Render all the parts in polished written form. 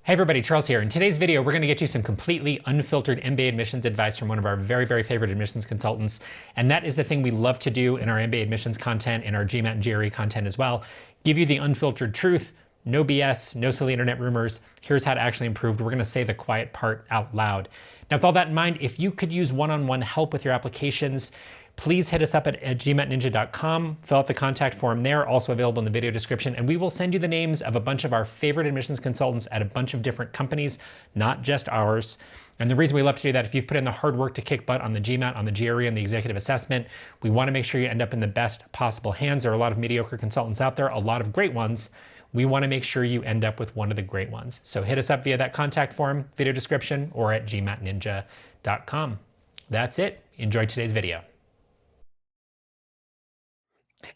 Hey everybody, Charles here. In today's video, we're going to get you some completely unfiltered MBA admissions advice from one of our very, very favorite admissions consultants. And that is the thing we love to do in our MBA admissions content, in our GMAT and GRE content as well. Give you the unfiltered truth, no BS, no silly internet rumors. Here's how to actually improve. We're going to say the quiet part out loud. Now, with all that in mind, if you could use one-on-one help with your applications, please hit us up at gmatninja.com, fill out the contact form there, also available in the video description, and we will send you the names of a bunch of our favorite admissions consultants at a bunch of different companies, not just ours. And the reason we love to do that, if you've put in the hard work to kick butt on the GMAT, on the GRE, and the executive assessment, we want to make sure you end up in the best possible hands. There are a lot of mediocre consultants out there, a lot of great ones. We want to make sure you end up with one of the great ones. So hit us up via that contact form, video description, or at gmatninja.com. That's it. Enjoy today's video.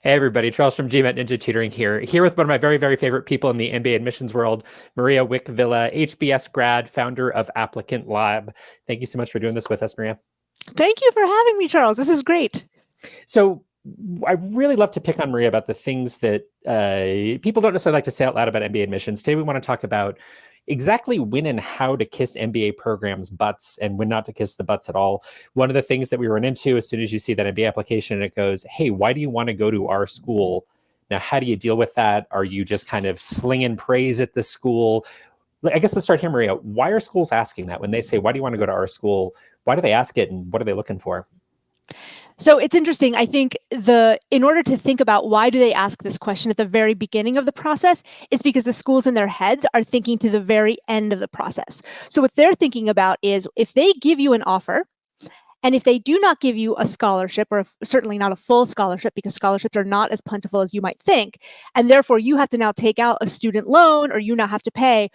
Hey everybody, Charles from GMAT Ninja Tutoring here with one of my very, very favorite people in the MBA admissions world, Maria Wick-Villa, HBS grad, founder of Applicant Lab. Thank you so much for doing this with us, Maria. Thank you for having me, Charles. This is great. So I really love to pick on Maria about the things that people don't necessarily like to say out loud about MBA admissions. Today we want to talk about exactly when and how to kiss MBA programs' butts and when not to kiss the butts at all. One of the things that we run into as soon as you see that MBA application and it goes, hey, why do you want to go to our school? Now, how do you deal with that? Are you just kind of slinging praise at the school? I guess let's start here, Maria. Why are schools asking that? When they say, why do you want to go to our school? Why do they ask it and what are they looking for? So it's interesting. I think in order to think about why do they ask this question at the very beginning of the process, it's because the schools in their heads are thinking to the very end of the process. So what they're thinking about is if they give you an offer, and if they do not give you a scholarship, or certainly not a full scholarship, because scholarships are not as plentiful as you might think, and therefore you have to now take out a student loan, or you now have to pay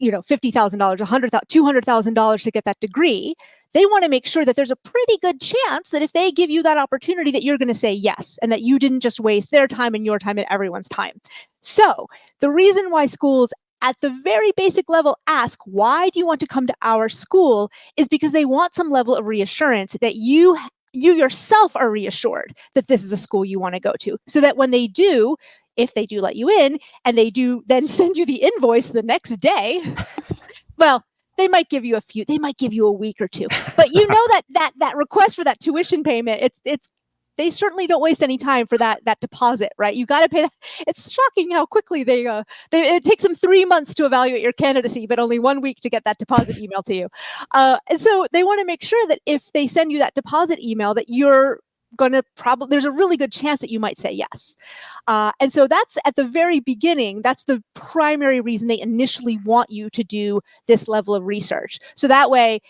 $50,000, $100,000, $200,000 to get that degree, they want to make sure that there's a pretty good chance that if they give you that opportunity that you're going to say yes, and that you didn't just waste their time and your time and everyone's time. So the reason why schools at the very basic level ask, why do you want to come to our school, is because they want some level of reassurance that you yourself are reassured that this is a school you want to go to, so that when they do, if they do let you in, and they do then send you the invoice the next day, well, they might give you a week or two. But you know that request for that tuition payment, they certainly don't waste any time for that deposit, right? You got to pay that. It's shocking how quickly it takes them 3 months to evaluate your candidacy, but only 1 week to get that deposit email to you. And so they want to make sure that if they send you that deposit email, that you're there's a really good chance that you might say yes. And so that's at the very beginning, that's the primary reason they initially want you to do this level of research. So that way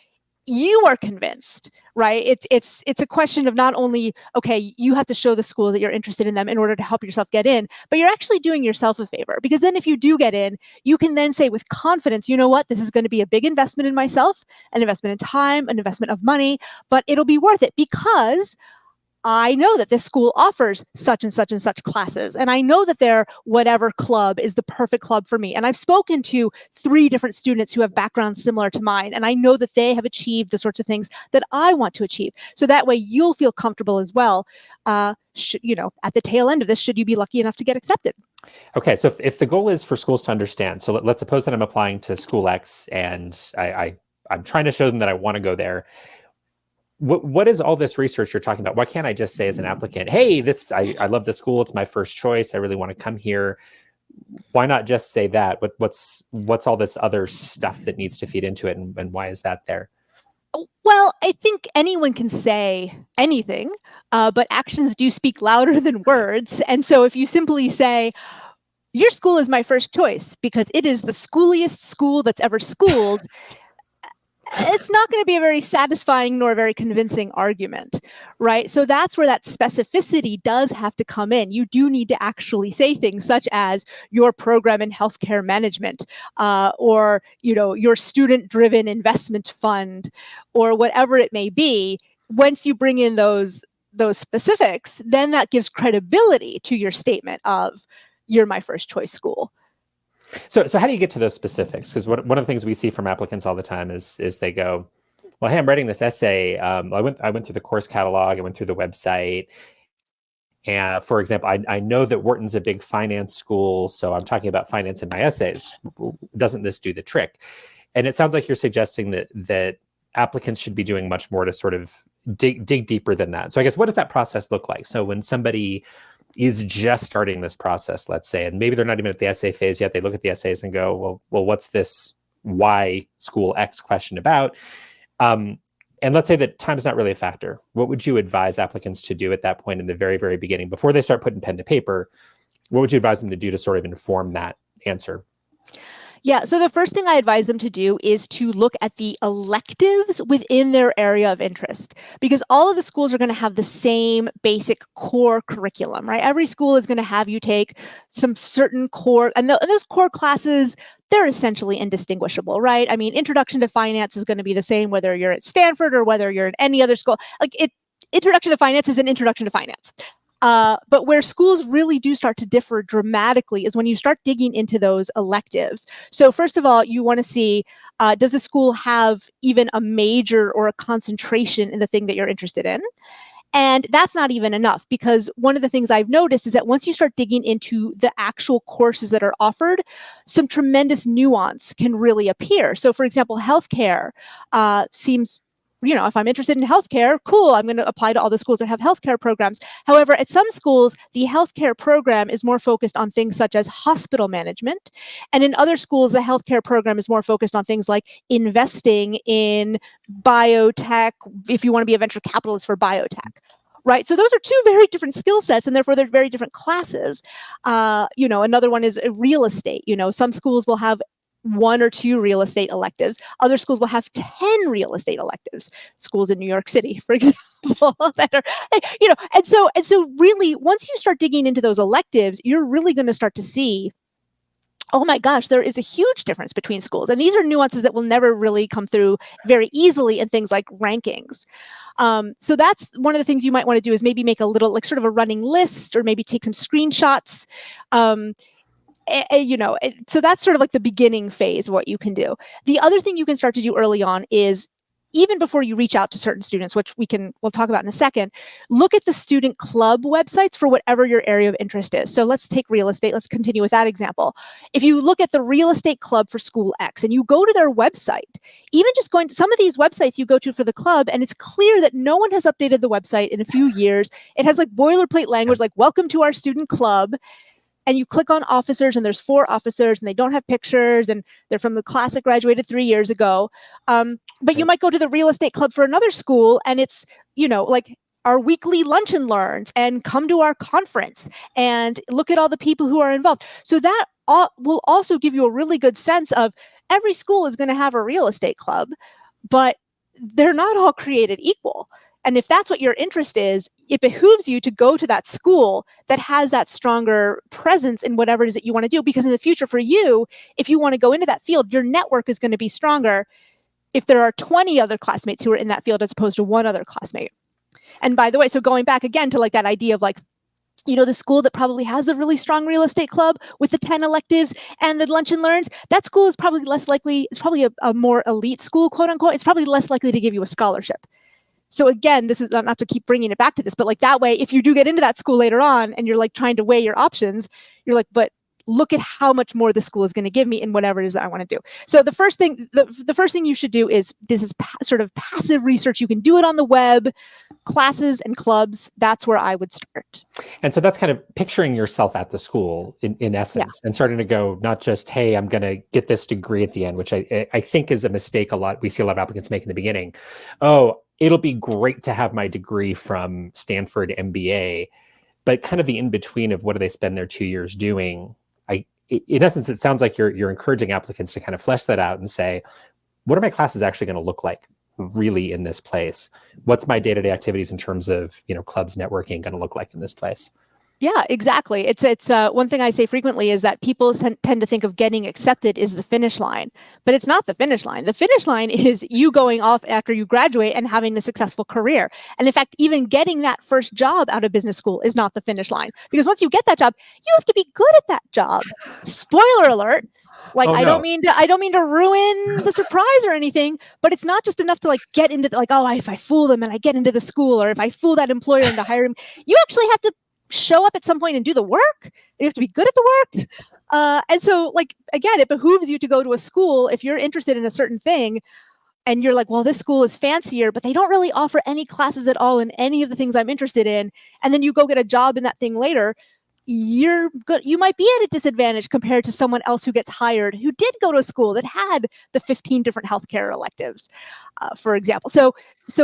you are convinced, right? It's a question of not only, okay, you have to show the school that you're interested in them in order to help yourself get in, but you're actually doing yourself a favor, because then if you do get in, you can then say with confidence, you know what, this is going to be a big investment in myself, an investment in time, an investment of money, but it'll be worth it because I know that this school offers such and such and such classes, and I know that their whatever club is the perfect club for me. And I've spoken to 3 different students who have backgrounds similar to mine, and I know that they have achieved the sorts of things that I want to achieve. So that way you'll feel comfortable as well, at the tail end of this, should you be lucky enough to get accepted. Okay, so if the goal is for schools to understand, so let's suppose that I'm applying to School X and I'm trying to show them that I want to go there. What is all this research you're talking about? Why can't I just say as an applicant, hey, I love the school, it's my first choice, I really want to come here? Why not just say that? What's all this other stuff that needs to feed into it, and why is that there? Well, I think anyone can say anything, but actions do speak louder than words. And so if you simply say, your school is my first choice because it is the schooliest school that's ever schooled, it's not going to be a very satisfying nor a very convincing argument, right? So that's where that specificity does have to come in. You do need to actually say things such as your program in healthcare management, or your student-driven investment fund, or whatever it may be. Once you bring in those specifics, then that gives credibility to your statement of you're my first choice school. So how do you get to those specifics? Because one of the things we see from applicants all the time is they go, well, hey, I'm writing this essay. I went through the course catalog, I went through the website, And for example, I know that Wharton's a big finance school, so I'm talking about finance in my essays. Doesn't this do the trick? And it sounds like you're suggesting that applicants should be doing much more to sort of dig deeper than that. So I guess, what does that process look like? So when somebody is just starting this process, let's say, and maybe they're not even at the essay phase yet, they look at the essays and go, well, what's this why school X question about? And let's say that time's not really a factor. What would you advise applicants to do at that point in the very, very beginning, before they start putting pen to paper? What would you advise them to do to sort of inform that answer? Yeah, so the first thing I advise them to do is to look at the electives within their area of interest, because all of the schools are going to have the same basic core curriculum, right? Every school is going to have you take some certain core, and those core classes, they're essentially indistinguishable, right? I mean, Introduction to Finance is going to be the same whether you're at Stanford or whether you're at any other school. Introduction to Finance is an Introduction to Finance. But where schools really do start to differ dramatically is when you start digging into those electives. So first of all, you want to see, does the school have even a major or a concentration in the thing that you're interested in? And that's not even enough, because one of the things I've noticed is that once you start digging into the actual courses that are offered, some tremendous nuance can really appear. So for example, healthcare seems, if I'm interested in healthcare, cool, I'm going to apply to all the schools that have healthcare programs. However, at some schools, the healthcare program is more focused on things such as hospital management. And in other schools, the healthcare program is more focused on things like investing in biotech, if you want to be a venture capitalist for biotech. Right. So those are two very different skill sets, and therefore they're very different classes. Another one is real estate. Some schools will have 1 or 2 real estate electives. Other schools will have 10 real estate electives. Schools in New York City, for example, that are, and so really, once you start digging into those electives, you're really going to start to see, oh my gosh, there is a huge difference between schools. And these are nuances that will never really come through very easily in things like rankings. So that's one of the things you might want to do, is maybe make a little, like, sort of a running list, or maybe take some screenshots. So that's sort of like the beginning phase of what you can do. The other thing you can start to do early on is, even before you reach out to certain students, which we'll talk about in a second, look at the student club websites for whatever your area of interest is. So let's take real estate. Let's continue with that example. If you look at the real estate club for school X and you go to their website, even just going to some of these websites you go to for the club, and it's clear that no one has updated the website in a few years. It has like boilerplate language like, welcome to our student club. And you click on officers, and there's 4 officers, and they don't have pictures, and they're from the class that graduated 3 years ago. But you might go to the real estate club for another school, and it's, like our weekly lunch and learns, and come to our conference, and look at all the people who are involved. So that will also give you a really good sense of, every school is going to have a real estate club, but they're not all created equal. And if that's what your interest is, it behooves you to go to that school that has that stronger presence in whatever it is that you want to do. Because in the future for you, if you want to go into that field, your network is going to be stronger if there are 20 other classmates who are in that field as opposed to 1 other classmate. And by the way, so going back again to like that idea of like, the school that probably has the really strong real estate club with the 10 electives and the lunch and learns, that school is probably less likely, it's probably a more elite school, quote unquote. It's probably less likely to give you a scholarship. So again, this is not to keep bringing it back to this, but like that way, if you do get into that school later on and you're like trying to weigh your options, you're like, but look at how much more the school is going to give me in whatever it is that I want to do. So the first thing you should do is, this is sort of passive research. You can do it on the web, classes and clubs. That's where I would start. And so that's kind of picturing yourself at the school in essence, and starting to go, not just, hey, I'm going to get this degree at the end, which I think is a mistake we see a lot of applicants make in the beginning. Oh, it'll be great to have my degree from Stanford MBA, but kind of the in-between of what do they spend their 2 years doing. In essence, it sounds like you're encouraging applicants to kind of flesh that out and say, what are my classes actually going to look like really in this place? What's my day-to-day activities in terms of, clubs, networking going to look like in this place? Yeah, exactly. It's one thing I say frequently is that people tend to think of getting accepted is the finish line, but it's not the finish line. The finish line is you going off after you graduate and having a successful career. And in fact, even getting that first job out of business school is not the finish line, because once you get that job, you have to be good at that job. Spoiler alert. Like, oh, no. I don't mean to ruin the surprise or anything, but it's not just enough to like get into if I fool them and I get into the school, or if I fool that employer into hiring, you actually have to show up at some point and do the work. You have to be good at the work. And so, like, again, it behooves you to go to a school if you're interested in a certain thing and you're like, well, this school is fancier, but they don't really offer any classes at all in any of the things I'm interested in. And then you go get a job in that thing later. You're good. You might be at a disadvantage compared to someone else who gets hired who did go to a school that had the 15 different healthcare electives, for example. So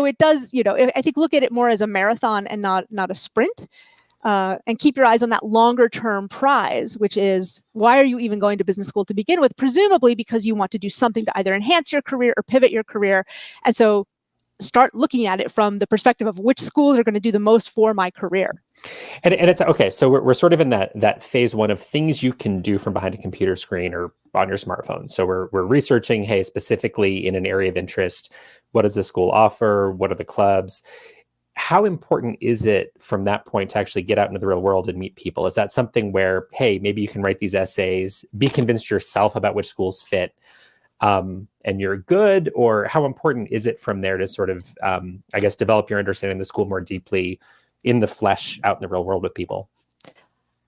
it does, I think look at it more as a marathon and not a sprint. And keep your eyes on that longer term prize, which is, why are you even going to business school to begin with? Presumably because you want to do something to either enhance your career or pivot your career. And so start looking at it from the perspective of which schools are going to do the most for my career. And it's okay. So we're sort of in that phase one of things you can do from behind a computer screen or on your smartphone. So we're researching, hey, specifically in an area of interest, what does the school offer? What are the clubs? How important is it from that point to actually get out into the real world and meet people? Is that something where, hey, maybe you can write these essays, be convinced yourself about which schools fit, and you're good? Or how important is it from there to sort of, I guess, develop your understanding of the school more deeply in the flesh, out in the real world with people?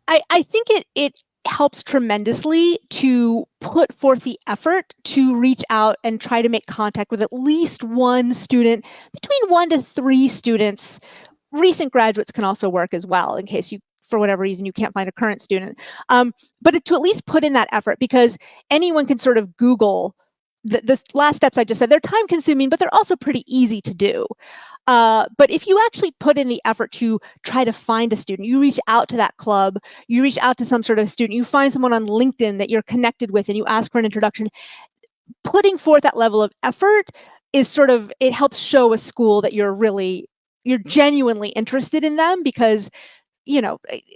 I think it helps tremendously to put forth the effort to reach out and try to make contact with at least one student, between 1 to 3 students. Recent graduates can also work as well, in case you, for whatever reason, you can't find a current student. But to at least put in that effort, because anyone can sort of Google the last steps I just said. They're time consuming, but they're also pretty easy to do. But if you actually put in the effort to try to find a student, you reach out to that club, you reach out to some sort of student, you find someone on LinkedIn that you're connected with and you ask for an introduction, putting forth that level of effort is sort of, it helps show a school that you're genuinely interested in them, because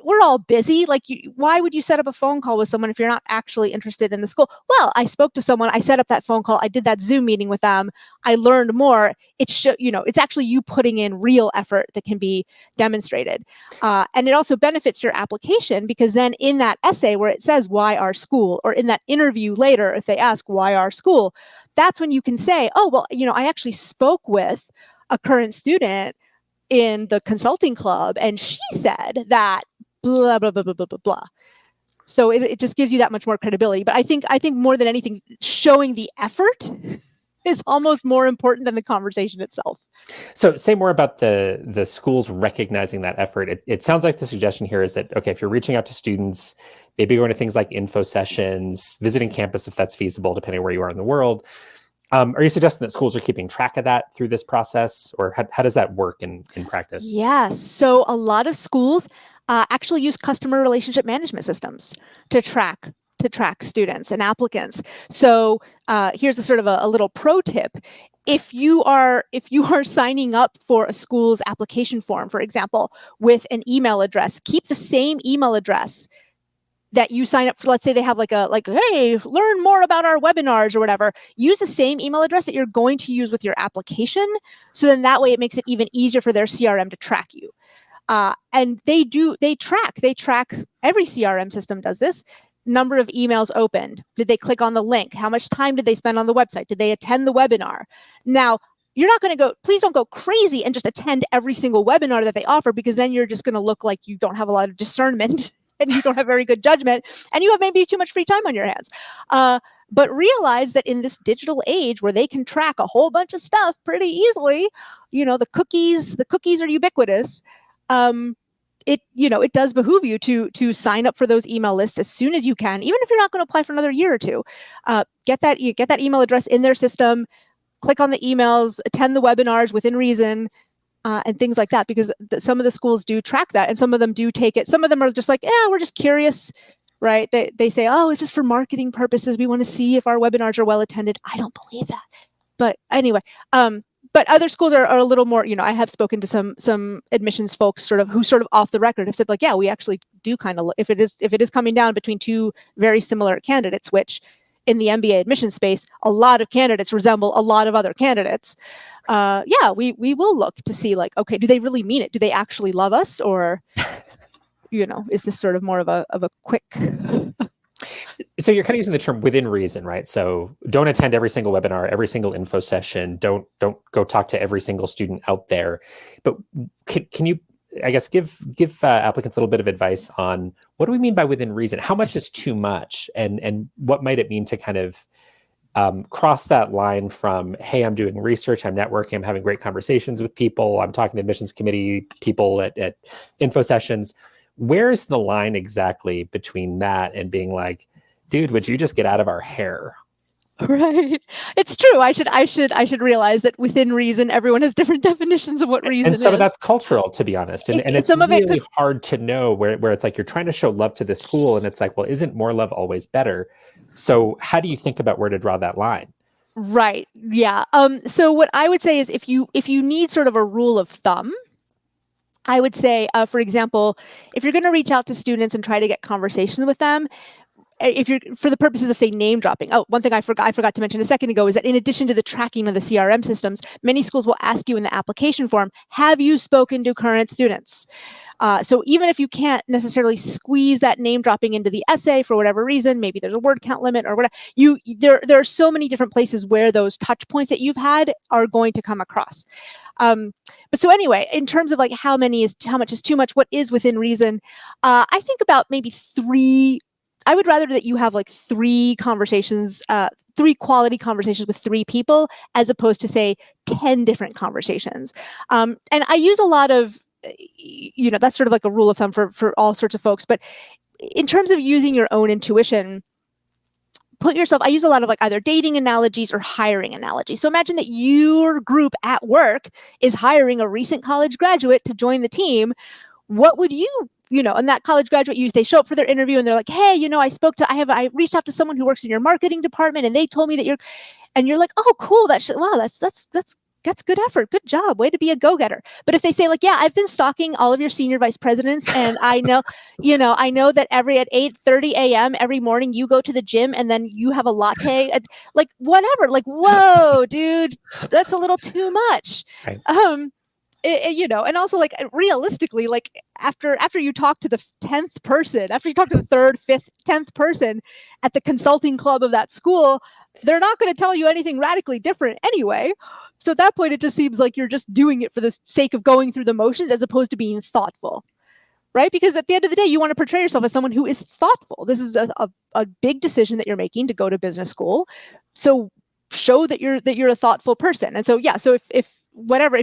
we're all busy. Like, why would you set up a phone call with someone if you're not actually interested in the school? Well, I spoke to someone, I set up that phone call, I did that Zoom meeting with them, I learned more. It's actually you putting in real effort that can be demonstrated. And it also benefits your application, because then in that essay where it says, why our school, or in that interview later, if they ask why our school, that's when you can say, oh, well, I actually spoke with a current student in the consulting club, and she said that blah, blah, blah, blah, blah, blah, blah. So it just gives you that much more credibility. But I think more than anything, showing the effort is almost more important than the conversation itself. So say more about the schools recognizing that effort. It sounds like the suggestion here is that, okay, if you're reaching out to students, maybe going to things like info sessions, visiting campus if that's feasible, depending on where you are in the world, are you suggesting that schools are keeping track of that through this process, or how does that work in practice? Yes. So a lot of schools actually use customer relationship management systems to track students and applicants. So here's a sort of a little pro tip. If you are signing up for a school's application form, for example, with an email address, keep the same email address that you sign up for. Let's say they have hey, learn more about our webinars or whatever. Use the same email address that you're going to use with your application. So then that way it makes it even easier for their CRM to track you. And they track, every CRM system does this. Number of emails opened. Did they click on the link? How much time did they spend on the website? Did they attend the webinar? Now, you're not going to please don't go crazy and just attend every single webinar that they offer, because then you're just going to look like you don't have a lot of discernment and you don't have very good judgment, and you have maybe too much free time on your hands. But realize that in this digital age where they can track a whole bunch of stuff pretty easily, the cookies are ubiquitous. It does behoove you to sign up for those email lists as soon as you can, even if you're not going to apply for another year or two. Get that email address in their system, click on the emails, attend the webinars within reason. And things like that, because some of the schools do track that, and some of them do take it. Some of them are just like, yeah, we're just curious, right? They say, oh, it's just for marketing purposes. We want to see if our webinars are well attended. I don't believe that. But anyway, but other schools are a little more, I have spoken to some admissions folks who off the record have said, like, yeah, we actually do kind of, if it is coming down between two very similar candidates, which in the MBA admission space, a lot of candidates resemble a lot of other candidates. We will look to see, like, okay, do they really mean it? Do they actually love us? Or, is this sort of more of a quick... So you're kind of using the term within reason, right? So don't attend every single webinar, every single info session. Don't go talk to every single student out there. But can you I guess give applicants a little bit of advice on what do we mean by within reason? How much is too much, and what might it mean to kind of cross that line from, hey, I'm doing research, I'm networking, I'm having great conversations with people, I'm talking to admissions committee people at info sessions. Where's the line exactly between that and being like, dude, would you just get out of our hair? Right. It's true. I should realize that within reason, everyone has different definitions of what reason And some of is. that's cultural, to be honest. And it's Some of it really could, hard to know where it's like you're trying to show love to the school and it's like, well, isn't more love always better? So how do you think about where to draw that line? right. Yeah. So what I would say is if you need sort of a rule of thumb, I would say, for example, if you're going to reach out to students and try to get conversations with them, if you're for the purposes of say name dropping. Oh, one thing I forgot to mention a second ago is that in addition to the tracking of the CRM systems, many schools will ask you in the application form, have you spoken to current students? So even if you can't necessarily squeeze that name dropping into the essay for whatever reason, maybe there's a word count limit or whatever, there are so many different places where those touch points that you've had are going to come across. But so anyway, in terms of like how much is too much, what is within reason, I think about maybe three. I would rather that you have like three quality conversations with three people, as opposed to say 10 different conversations. And I use a lot of, that's sort of like a rule of thumb for all sorts of folks. But in terms of using your own intuition, I use a lot of like either dating analogies or hiring analogies. So imagine that your group at work is hiring a recent college graduate to join the team. What would and that college graduate, they show up for their interview and they're like, hey, I reached out to someone who works in your marketing department and they told me that and you're like, oh, cool. Wow, that's good effort. Good job. Way to be a go-getter. But if they say like, yeah, I've been stalking all of your senior vice presidents and I know that at 8:30 a.m. every morning you go to the gym and then you have a latte, like whatever, like, whoa, dude, that's a little too much. Right. And also like realistically, like after you talk to the 10th person, after you talk to the 3rd, 5th, 10th person at the consulting club of that school, they're not going to tell you anything radically different anyway. So at that point, it just seems like you're just doing it for the sake of going through the motions as opposed to being thoughtful, right? Because at the end of the day, you want to portray yourself as someone who is thoughtful. This is a big decision that you're making to go to business school. So show that you're a thoughtful person. And so, yeah, so if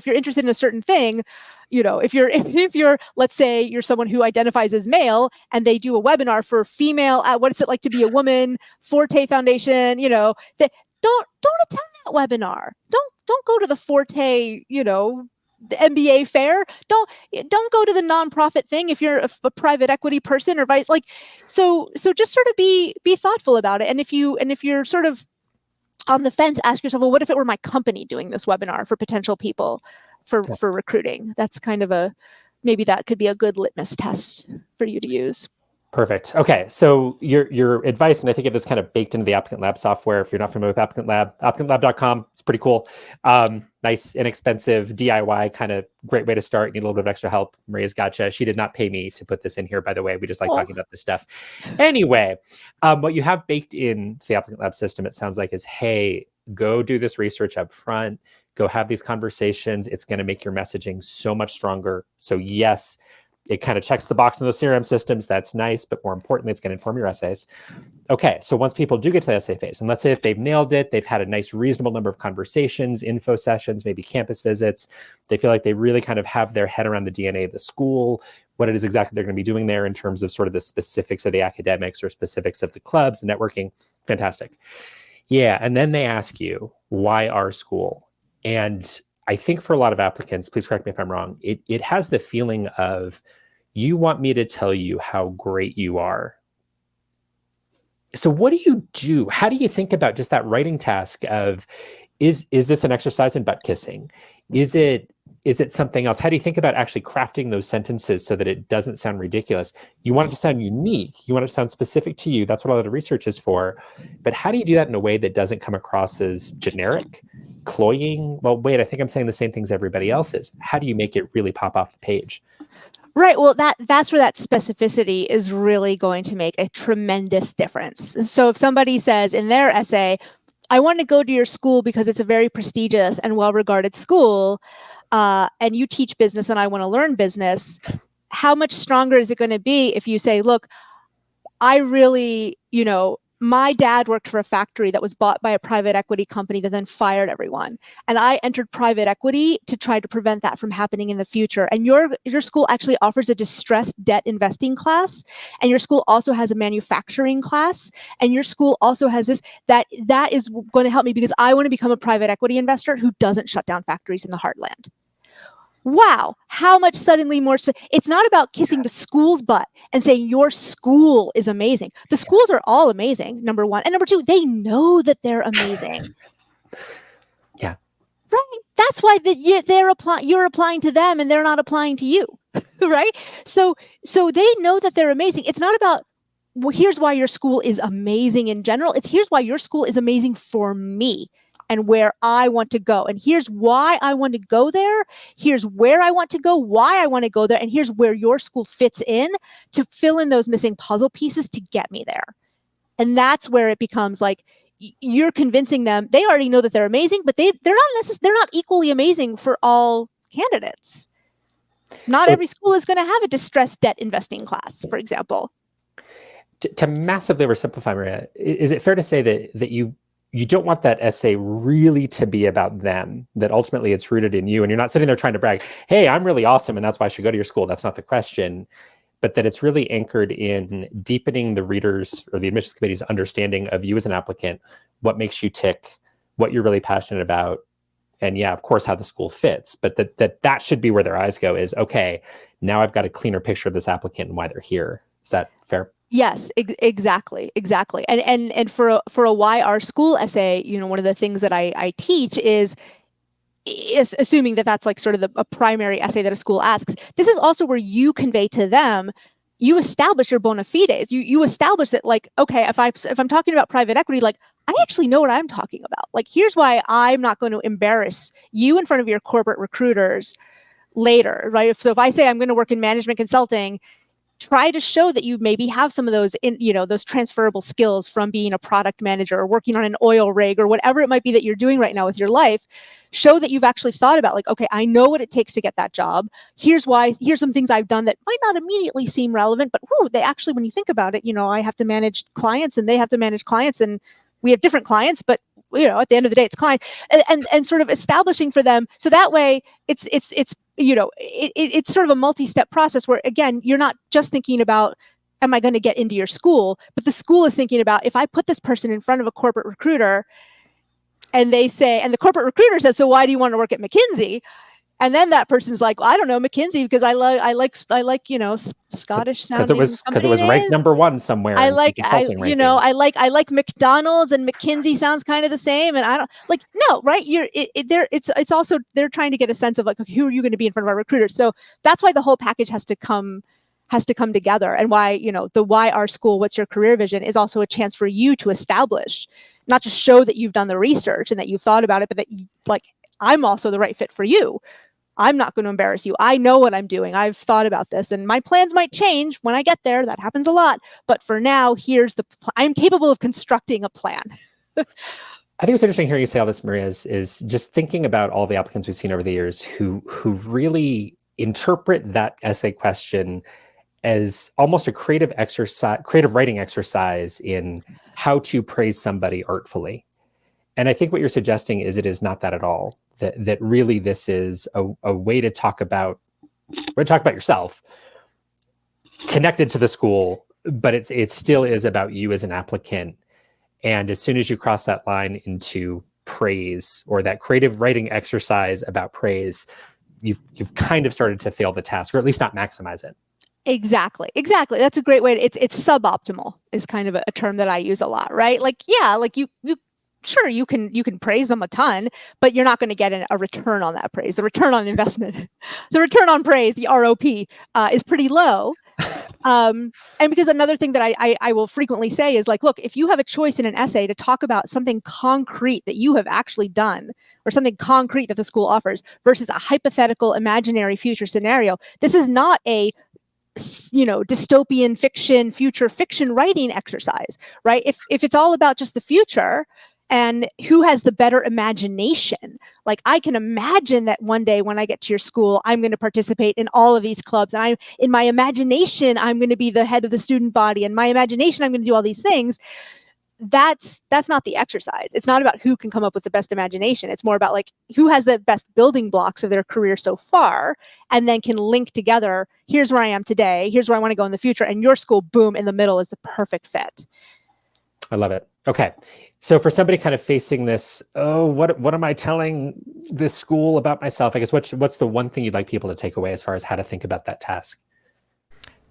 you're interested in a certain thing, if you're, let's say you're someone who identifies as male and they do a webinar for female, what is it like to be a woman, Forte Foundation, that don't attend that webinar. Don't go to the Forte, the MBA fair. Don't go to the nonprofit thing if you're a private equity person or so just sort of be thoughtful about it. And if you're sort of on the fence, ask yourself, well, what if it were my company doing this webinar for potential people for recruiting? That's kind of maybe that could be a good litmus test for you to use. Perfect. Okay. So your advice, and I think it is kind of baked into the Applicant Lab software. If you're not familiar with Applicant Lab, applicantlab.com. It's pretty cool. Nice, inexpensive DIY, kind of great way to start. Need a little bit of extra help. Maria's gotcha. She did not pay me to put this in here, by the way. We just like talking about this stuff. Anyway, what you have baked into the Applicant Lab system, it sounds like, is, hey, go do this research up front. Go have these conversations. It's going to make your messaging so much stronger. So yes, it kind of checks the box in those CRM systems. That's nice. But more importantly, it's going to inform your essays. Okay. So once people do get to the essay phase, and let's say if they've nailed it, they've had a nice, reasonable number of conversations, info sessions, maybe campus visits, they feel like they really kind of have their head around the DNA of the school, what it is exactly they're going to be doing there in terms of sort of the specifics of the academics or specifics of the clubs, the networking. Fantastic. Yeah. And then they ask you, why our school? And I think for a lot of applicants, please correct me if I'm wrong, it has the feeling of, you want me to tell you how great you are. So what do you do? How do you think about just that writing task of, is this an exercise in butt kissing? Is it something else? How do you think about actually crafting those sentences so that it doesn't sound ridiculous? You want it to sound unique. You want it to sound specific to you. That's what a lot of research is for. But how do you do that in a way that doesn't come across as generic, cloying? Well, wait, I think I'm saying the same things everybody else is. How do you make it really pop off the page? Right. Well, that's where that specificity is really going to make a tremendous difference. So if somebody says in their essay, I want to go to your school because it's a very prestigious and well-regarded school, and you teach business and I want to learn business, how much stronger is it going to be if you say, look, I really, my dad worked for a factory that was bought by a private equity company that then fired everyone. And I entered private equity to try to prevent that from happening in the future. And your school actually offers a distressed debt investing class. And your school also has a manufacturing class. And your school also has this, that is going to help me because I want to become a private equity investor who doesn't shut down factories in the heartland. Wow, how much suddenly more it's not about kissing the school's butt and saying your school is amazing. The schools are all amazing, number one. And number two, they know that they're amazing. Yeah. Right. That's why you're applying to them and they're not applying to you. Right. So they know that they're amazing. It's not about, well, here's why your school is amazing in general. It's here's why your school is amazing for me and where I want to go. And here's why I want to go there. Here's where I want to go, why I want to go there. And here's where your school fits in to fill in those missing puzzle pieces to get me there. And that's where it becomes like, you're convincing them. They already know that they're amazing, but they're not equally amazing for all candidates. Not every school is going to have a distressed debt investing class, for example. To massively oversimplify, Maria, is it fair to say that you don't want that essay really to be about them, that ultimately it's rooted in you and you're not sitting there trying to brag, hey, I'm really awesome and that's why I should go to your school. That's not the question, but that it's really anchored in deepening the readers or the admissions committee's understanding of you as an applicant, what makes you tick, what you're really passionate about, and yeah, of course, how the school fits, but that should be where their eyes go is, okay, now I've got a cleaner picture of this applicant and why they're here. Is that fair? Yes, exactly. And for a why our school essay, one of the things that I teach is assuming that that's like sort of a primary essay that a school asks. This is also where you convey to them, you establish your bona fides. You establish that, like, okay, if I'm talking about private equity, like, I actually know what I'm talking about. Like, here's why I'm not going to embarrass you in front of your corporate recruiters later, right? So if I say I'm going to work in management consulting, try to show that you maybe have some of those those transferable skills from being a product manager or working on an oil rig or whatever it might be that you're doing right now with your life. Show that you've actually thought about, like, okay, I know what it takes to get that job. Here's why. Here's some things I've done that might not immediately seem relevant, but they actually, when you think about it, I have to manage clients and they have to manage clients and we have different clients, but at the end of the day, it's clients, and sort of establishing for them. So that way it's sort of a multi-step process where, again, you're not just thinking about, am I going to get into your school? But the school is thinking about, if I put this person in front of a corporate recruiter and they say, and the corporate recruiter says, so why do you want to work at McKinsey? And then that person's like, well, I don't know, McKinsey, because I like Scottish sounding. Because it was ranked number one somewhere. I like McDonald's, and McKinsey sounds kind of the same. And I don't like, no, right? It's also, they're trying to get a sense of, like, okay, who are you going to be in front of our recruiters? So that's why the whole package has to come together, and why, the why our school, what's your career vision, is also a chance for you to establish, not just show that you've done the research and that you've thought about it, but that I'm also the right fit for you. I'm not going to embarrass you. I know what I'm doing. I've thought about this, and my plans might change when I get there. That happens a lot. But for now, here's I'm capable of constructing a plan. I think it's interesting hearing you say all this, Maria, is just thinking about all the applicants we've seen over the years who really interpret that essay question as almost a creative writing exercise in how to praise somebody artfully. And I think what you're suggesting is it is not that at all. That really this is a way to talk about yourself, connected to the school, but it still is about you as an applicant. And as soon as you cross that line into praise, or that creative writing exercise about praise, you've kind of started to fail the task, or at least not maximize it. Exactly. That's a great way. It's suboptimal is kind of a term that I use a lot, right? Like, yeah, like you sure, you can praise them a ton, but you're not going to get a return on that praise. The return on investment, the return on praise, the ROP, is pretty low. And because another thing that I will frequently say is, like, look, if you have a choice in an essay to talk about something concrete that you have actually done, or something concrete that the school offers, versus a hypothetical imaginary future scenario, this is not a dystopian fiction, future fiction writing exercise, right? If it's all about just the future, and who has the better imagination. Like, I can imagine that one day when I get to your school, I'm going to participate in all of these clubs. And in my imagination, I'm going to be the head of the student body. And my imagination, I'm going to do all these things. That's not the exercise. It's not about who can come up with the best imagination. It's more about like who has the best building blocks of their career so far, and then can link together. Here's where I am today. Here's where I want to go in the future. And your school, boom, in the middle is the perfect fit. I love it. Okay. So for somebody kind of facing this, oh, what am I telling this school about myself? I guess what's the one thing you'd like people to take away as far as how to think about that task?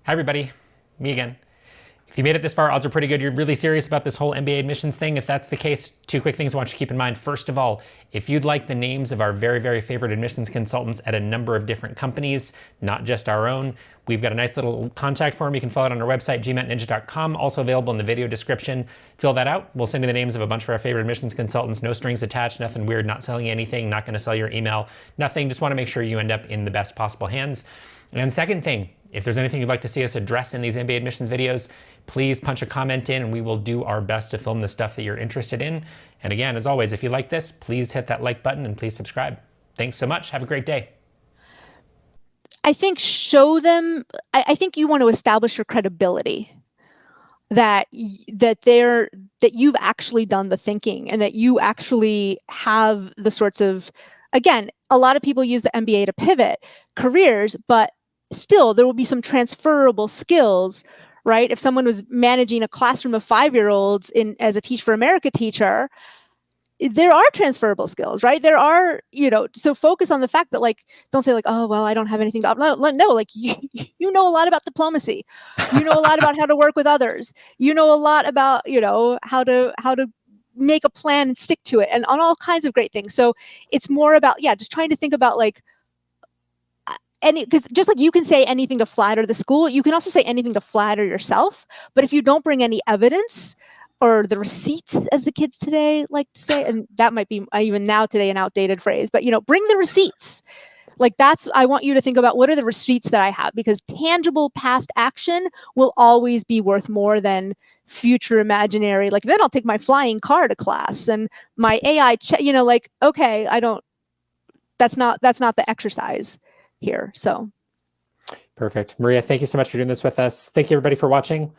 Hi, everybody. Me again. If you made it this far, odds are pretty good you're really serious about this whole MBA admissions thing. If that's the case, two quick things I want you to keep in mind. First of all, if you'd like the names of our very, very favorite admissions consultants at a number of different companies, not just our own, we've got a nice little contact form. You can fill out on our website, gmatninja.com, also available in the video description. Fill that out. We'll send you the names of a bunch of our favorite admissions consultants. No strings attached, nothing weird, not selling you anything, not going to sell your email, nothing. Just want to make sure you end up in the best possible hands. And second thing, if there's anything you'd like to see us address in these MBA admissions videos, please punch a comment in and we will do our best to film the stuff that you're interested in. And again, as always, if you like this, please hit that like button and please subscribe. Thanks so much. Have a great day. I think show them, I think you want to establish your credibility that you've actually done the thinking and that you actually have the sorts of, again, a lot of people use the MBA to pivot careers, but still there will be some transferable skills, right? If someone was managing a classroom of 5-year-olds as a Teach for America teacher, there are transferable skills, right? There are, so focus on the fact that, like, don't say like, oh, well, I don't have anything to, no, like you know a lot about diplomacy. You know a lot about how to work with others. You know a lot about, how to make a plan and stick to it and on all kinds of great things. So it's more about, just trying to think about like, because just like you can say anything to flatter the school, you can also say anything to flatter yourself. But if you don't bring any evidence or the receipts, as the kids today like to say, and that might be even now today an outdated phrase, but bring the receipts. Like I want you to think about what are the receipts that I have, because tangible past action will always be worth more than future imaginary. Like, then I'll take my flying car to class and my AI, okay, that's not the exercise here. So perfect. Maria, thank you so much for doing this with us. Thank you, everybody, for watching.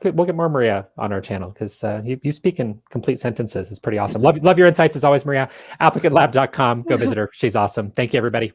We'll get more Maria on our channel because you speak in complete sentences. It's pretty awesome. Love your insights as always, Maria. ApplicantLab.com. Go visit her. She's awesome. Thank you, everybody.